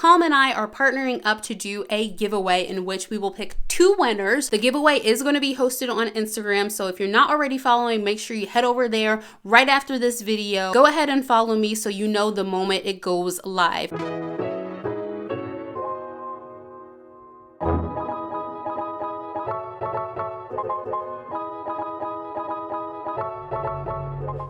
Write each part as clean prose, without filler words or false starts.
Calm and I are partnering up to do a giveaway in which we will pick 2 winners. The giveaway is going to be hosted on Instagram, so if you're not already following, make sure you head over there right after this video. Go ahead and follow me so you know the moment it goes live.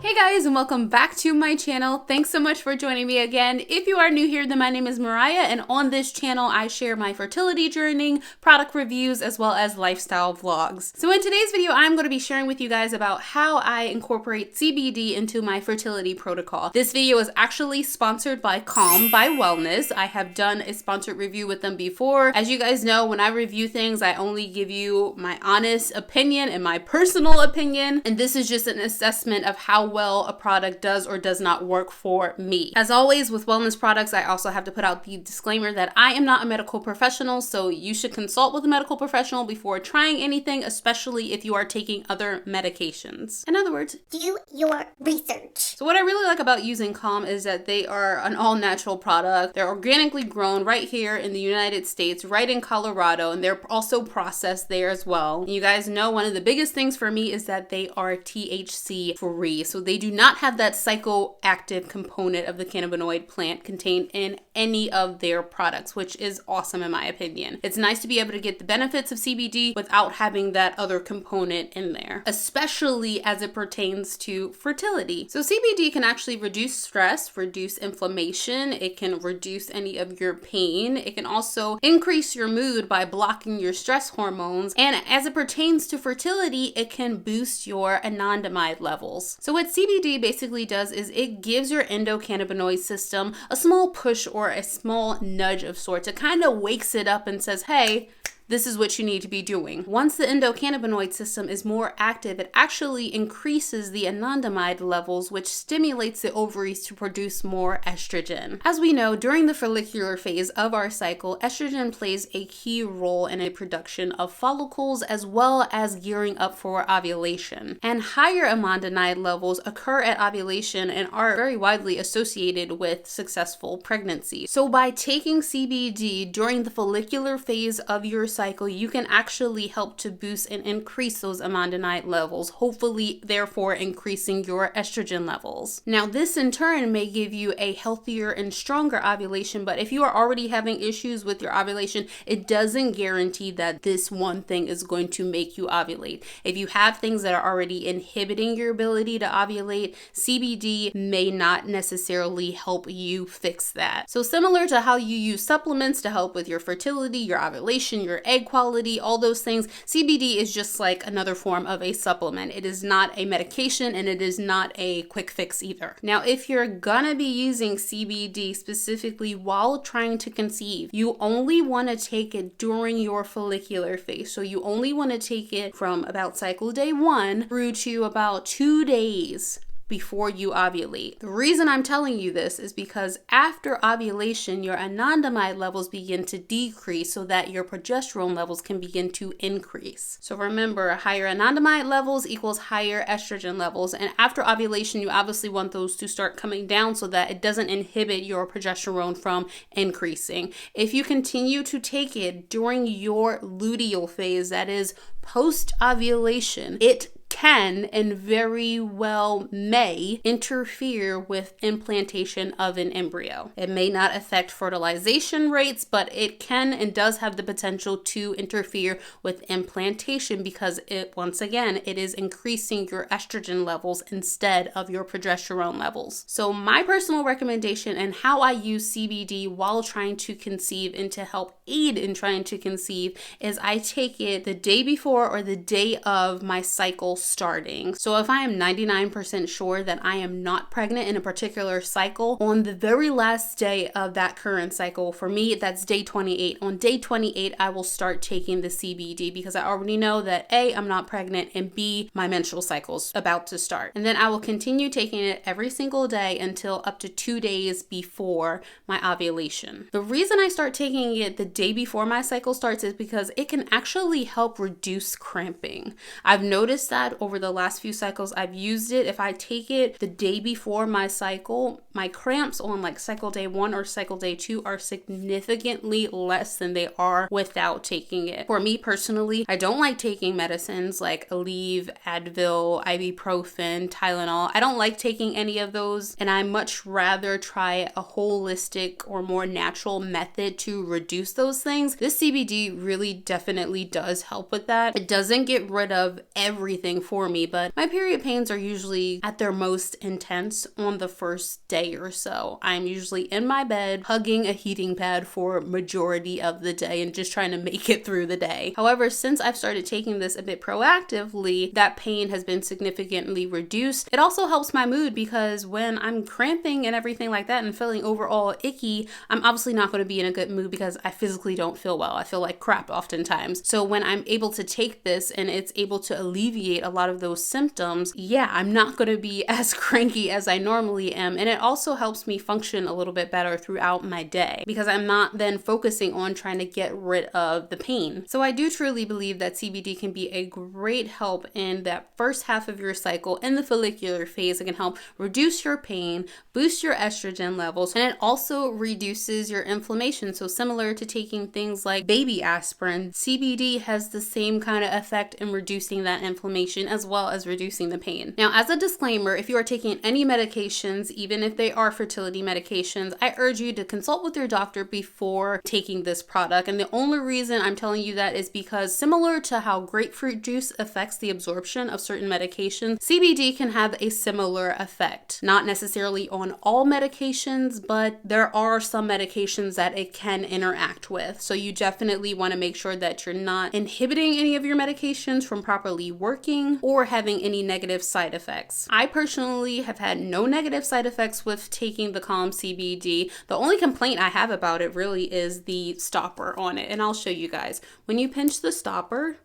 Hey guys, and welcome back to my channel. Thanks so much for joining me again. If you are new here, then my name is Mariah, and on this channel I share my fertility journey, product reviews, as well as lifestyle vlogs. So in today's video, I'm going to be sharing with you guys about how I incorporate CBD into my fertility protocol. This video is actually sponsored by Calm by Wellness. I have done a sponsored review with them before. As you guys know, when I review things, I only give you my honest opinion and my personal opinion, and this is just an assessment of how well a product does or does not work for me. As always with wellness products, I also have to put out the disclaimer that I am not a medical professional, so you should consult with a medical professional before trying anything, especially if you are taking other medications. In other words, do your research. So what I really like about using Calm is that they are an all-natural product. They're organically grown right here in the United States, right in Colorado, and they're also processed there as well. And you guys know one of the biggest things for me is that they are THC free. So they do not have that psychoactive component of the cannabinoid plant contained in any of their products, which is awesome in my opinion. It's nice to be able to get the benefits of CBD without having that other component in there, especially as it pertains to fertility. So CBD can actually reduce stress, reduce inflammation, it can reduce any of your pain, it can also increase your mood by blocking your stress hormones, and as it pertains to fertility, it can boost your anandamide levels. So what CBD basically does is it gives your endocannabinoid system a small push or a small nudge of sorts. It kind of wakes it up and says, hey, this is what you need to be doing. Once the endocannabinoid system is more active, it actually increases the anandamide levels, which stimulates the ovaries to produce more estrogen. As we know, during the follicular phase of our cycle, estrogen plays a key role in the production of follicles as well as gearing up for ovulation. And higher anandamide levels occur at ovulation and are very widely associated with successful pregnancy. So by taking CBD during the follicular phase of your cycle, you can actually help to boost and increase those anandamide levels, hopefully therefore increasing your estrogen levels. Now this in turn may give you a healthier and stronger ovulation, but if you are already having issues with your ovulation, it doesn't guarantee that this one thing is going to make you ovulate. If you have things that are already inhibiting your ability to ovulate, CBD may not necessarily help you fix that. So similar to how you use supplements to help with your fertility, your ovulation, your egg quality, all those things, CBD is just like another form of a supplement. It is not a medication and it is not a quick fix either. Now, if you're gonna be using CBD specifically while trying to conceive, you only want to take it during your follicular phase. So you only want to take it from about cycle day 1 through to about 2 days before you ovulate. The reason I'm telling you this is because after ovulation, your anandamide levels begin to decrease so that your progesterone levels can begin to increase. So remember, higher anandamide levels equals higher estrogen levels. And after ovulation, you obviously want those to start coming down so that it doesn't inhibit your progesterone from increasing. If you continue to take it during your luteal phase, that is post-ovulation, it can and very well may interfere with implantation of an embryo. It may not affect fertilization rates, but it can and does have the potential to interfere with implantation because once again, it is increasing your estrogen levels instead of your progesterone levels. So my personal recommendation and how I use CBD while trying to conceive and to help aid in trying to conceive is I take it the day before or the day of my cycle starting. So if I am 99% sure that I am not pregnant in a particular cycle, on the very last day of that current cycle, for me, that's day 28. On day 28, I will start taking the CBD because I already know that A, I'm not pregnant, and B, my menstrual cycle's about to start. And then I will continue taking it every single day until up to 2 days before my ovulation. The reason I start taking it the day before my cycle starts is because it can actually help reduce cramping. I've noticed that over the last few cycles I've used it. If I take it the day before my cycle, my cramps on like cycle day 1 or cycle day 2 are significantly less than they are without taking it. For me personally, I don't like taking medicines like Aleve, Advil, ibuprofen, Tylenol. I don't like taking any of those, and I much rather try a holistic or more natural method to reduce those things. This CBD really definitely does help with that. It doesn't get rid of everything for me, but my period pains are usually at their most intense on the first day or so. I'm usually in my bed hugging a heating pad for majority of the day and just trying to make it through the day. However, since I've started taking this a bit proactively, that pain has been significantly reduced. It also helps my mood because when I'm cramping and everything like that and feeling overall icky, I'm obviously not going to be in a good mood because I physically don't feel well. I feel like crap oftentimes. So when I'm able to take this and it's able to alleviate a lot of those symptoms, yeah, I'm not going to be as cranky as I normally am. And it also helps me function a little bit better throughout my day because I'm not then focusing on trying to get rid of the pain. So I do truly believe that CBD can be a great help in that first half of your cycle in the follicular phase. It can help reduce your pain, boost your estrogen levels, and it also reduces your inflammation. So similar to taking things like baby aspirin, CBD has the same kind of effect in reducing that inflammation as well as reducing the pain. Now, as a disclaimer, if you are taking any medications, even if they are fertility medications, I urge you to consult with your doctor before taking this product. And the only reason I'm telling you that is because similar to how grapefruit juice affects the absorption of certain medications, CBD can have a similar effect. Not necessarily on all medications, but there are some medications that it can interact with. So you definitely want to make sure that you're not inhibiting any of your medications from properly working or having any negative side effects. I personally have had no negative side effects with taking the Calm CBD. The only complaint I have about it really is the stopper on it, and I'll show you guys. When you pinch the stopper,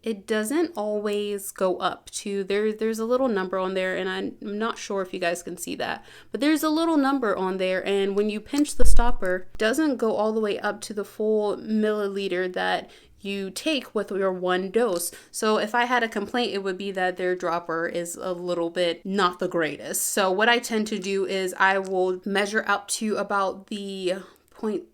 it doesn't always go up to there's a little number on there, and I'm not sure if you guys can see that, but there's a little number on there, and when you pinch the stopper, it doesn't go all the way up to the full milliliter that you take with your one dose. So if I had a complaint, it would be that their dropper is a little bit not the greatest. So what I tend to do is I will measure up to about the 0.5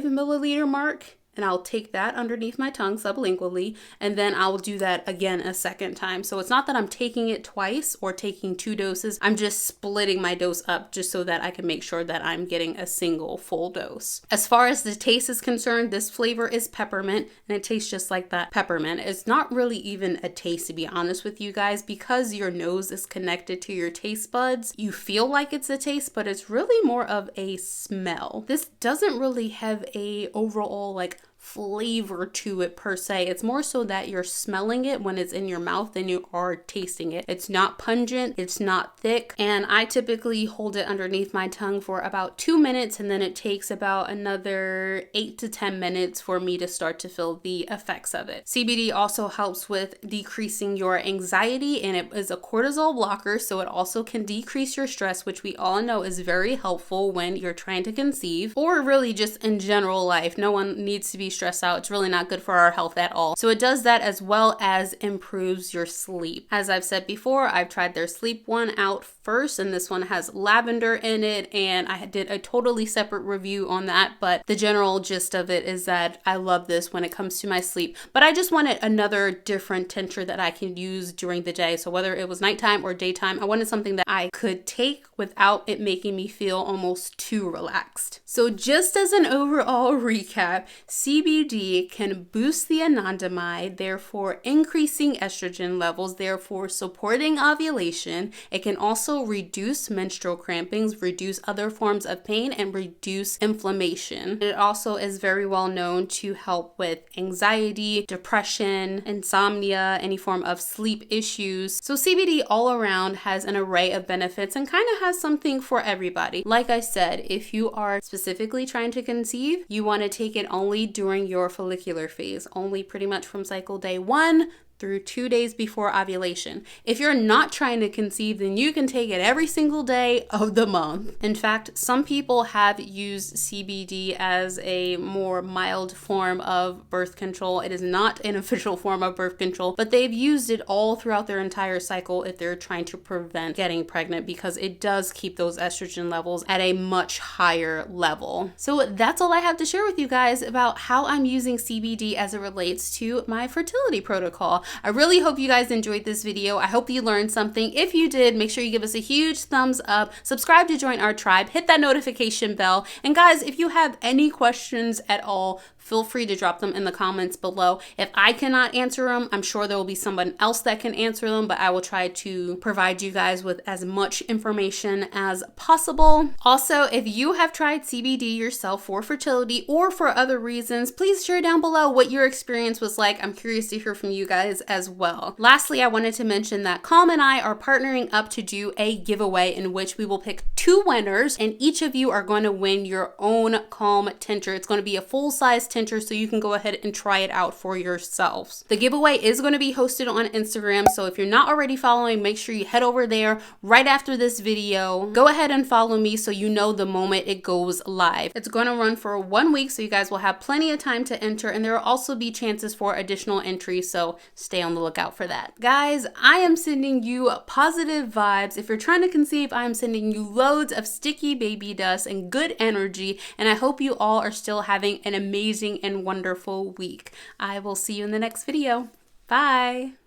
milliliter mark, and I'll take that underneath my tongue sublingually, and then I'll do that again a second time. So it's not that I'm taking it twice or taking 2 doses. I'm just splitting my dose up just so that I can make sure that I'm getting a single full dose. As far as the taste is concerned, this flavor is peppermint, and it tastes just like that peppermint. It's not really even a taste, to be honest with you guys, because your nose is connected to your taste buds. You feel like it's a taste, but it's really more of a smell. This doesn't really have a overall like flavor to it per se. It's more so that you're smelling it when it's in your mouth than you are tasting it. It's not pungent, it's not thick, and I typically hold it underneath my tongue for about 2 minutes, and then it takes about another 8 to 10 minutes for me to start to feel the effects of it. CBD also helps with decreasing your anxiety, and it is a cortisol blocker, so it also can decrease your stress, which we all know is very helpful when you're trying to conceive, or really just in general life. No one needs to be stressed out. It's really not good for our health at all. So it does that as well as improves your sleep. As I've said before, I've tried their sleep one out first, and this one has lavender in it, and I did a totally separate review on that, but the general gist of it is that I love this when it comes to my sleep. But I just wanted another different tincture that I can use during the day. So whether it was nighttime or daytime, I wanted something that I could take without it making me feel almost too relaxed. So just as an overall recap, CBD can boost the anandamide, therefore increasing estrogen levels, therefore supporting ovulation. It can also reduce menstrual crampings, reduce other forms of pain, and reduce inflammation. It also is very well known to help with anxiety, depression, insomnia, any form of sleep issues. So CBD all around has an array of benefits and kind of has something for everybody. Like I said, if you are specifically trying to conceive, you want to take it only during your follicular phase, only pretty much from cycle day 1 through 2 days before ovulation. If you're not trying to conceive, then you can take it every single day of the month. In fact, some people have used CBD as a more mild form of birth control. It is not an official form of birth control, but they've used it all throughout their entire cycle if they're trying to prevent getting pregnant, because it does keep those estrogen levels at a much higher level. So that's all I have to share with you guys about how I'm using CBD as it relates to my fertility protocol. I really hope you guys enjoyed this video. I hope you learned something. If you did, make sure you give us a huge thumbs up, subscribe to join our tribe, hit that notification bell, and guys, if you have any questions at all, feel free to drop them in the comments below. If I cannot answer them, I'm sure there will be someone else that can answer them, but I will try to provide you guys with as much information as possible. Also, if you have tried CBD yourself for fertility or for other reasons, please share down below what your experience was like. I'm curious to hear from you guys as well. Lastly, I wanted to mention that Calm and I are partnering up to do a giveaway in which we will pick 2 winners, and each of you are going to win your own Calm tincture. It's going to be a full-size tincture, so you can go ahead and try it out for yourselves. The giveaway is going to be hosted on Instagram, so if you're not already following, make sure you head over there right after this video. Go ahead and follow me so you know the moment it goes live. It's going to run for 1 week, so you guys will have plenty of time to enter, and there will also be chances for additional entries, so stay on the lookout for that. Guys, I am sending you positive vibes. If you're trying to conceive, I am sending you loads of sticky baby dust and good energy, and I hope you all are still having an amazing and wonderful week. I will see you in the next video. Bye.